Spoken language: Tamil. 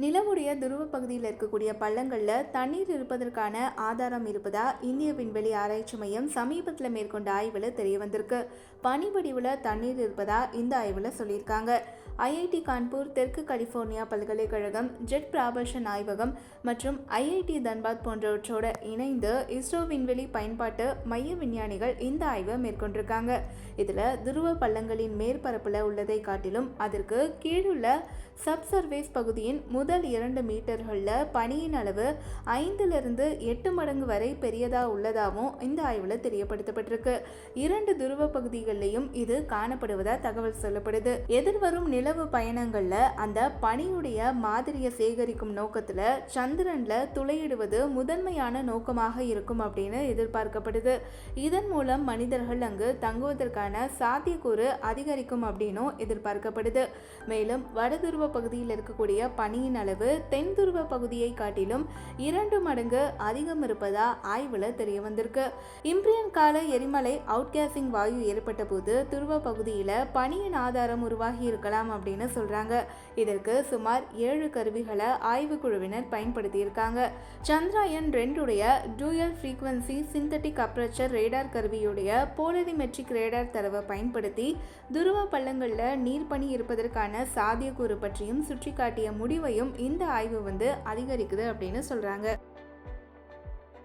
நிலவுடைய துருவ பகுதியில் இருக்கக்கூடிய பள்ளங்களில் தண்ணீர் இருப்பதற்கான ஆதாரம் இருப்பதா இந்திய விண்வெளி ஆராய்ச்சி மையம் சமீபத்தில் மேற்கொண்ட ஆய்வில் தெரிய வந்திருக்கு. பனிவடிவில் தண்ணீர் இருப்பதா இந்த ஆய்வில் சொல்லியிருக்காங்க. ஐஐடி கான்பூர், தெற்கு கலிபோர்னியா பல்கலைக்கழகம், ஜெட் பிராபல்ஷன் ஆய்வகம் மற்றும் ஐஐடி தன்பாத் போன்றவற்றோடு இணைந்து இஸ்ரோ விண்வெளி பயன்பாட்டு மைய விஞ்ஞானிகள் இந்த ஆய்வை மேற்கொண்டிருக்காங்க. இதில் துருவ பள்ளங்களின் மேற்பரப்பில் உள்ளதை காட்டிலும் அதற்கு கீழுள்ள சப்சர்வேஸ் பகுதியின் முதல் 2 மீட்டர்களில் பனியின் அளவு 5 to 8 மடங்கு வரை பெரியதாக உள்ளதாகவும் இந்த ஆய்வில் தெரியப்படுத்தப்பட்டிருக்கு. 2 துருவ பகுதிகளிலையும் இது காணப்படுவதாக தகவல் சொல்லப்படுது. எதிர்வரும் நிலவு பயணங்களில் அந்த பனியுடைய மாதிரியை சேகரிக்கும் நோக்கத்தில் சந்திரனில் துளையிடுவது முதன்மையான நோக்கமாக இருக்கும் அப்படின்னு எதிர்பார்க்கப்படுது. இதன் மூலம் மனிதர்கள் அங்கு தங்குவதற்கான சாத்தியக்கூறு அதிகரிக்கும் அப்படின்னும் எதிர்பார்க்கப்படுது. மேலும் வடதுருவ பகுதியில் இருக்கக்கூடிய பனியின் அளவு தென் துருவ பகுதியை காட்டிலும் 2 மடங்கு அதிகம் இருப்பதா ஆய்வுல தெரிய வந்திருக்கு. இம்பிரியன் கால எரிமலை அவுட்கேசிங் வாயு ஏற்பட்ட போது துருவ பகுதியில பனியின் ஆதாரம் உருவாகி இருக்கலாம் அப்படின்னு சொல்றாங்க. இதற்கு சுமார் 7 கருவிகளை ஆய்வு குழுவினர் பயன்படுத்தி இருக்காங்க. Chandrayaan 2 dual frequency synthetic aperture radar கருவியுடைய போலரிமெட்ரிக் ரேடார் தரவை பயன்படுத்தி துருவ பள்ளங்கள்ல நீர்ப்பனி இருப்பதற்கான சாத்தியக்கூறு பற்றியும் சுட்டிக்காட்டிய முடிவையும் இந்த ஆய்வு அதிகரிக்குது அப்படின்னு சொல்றாங்க.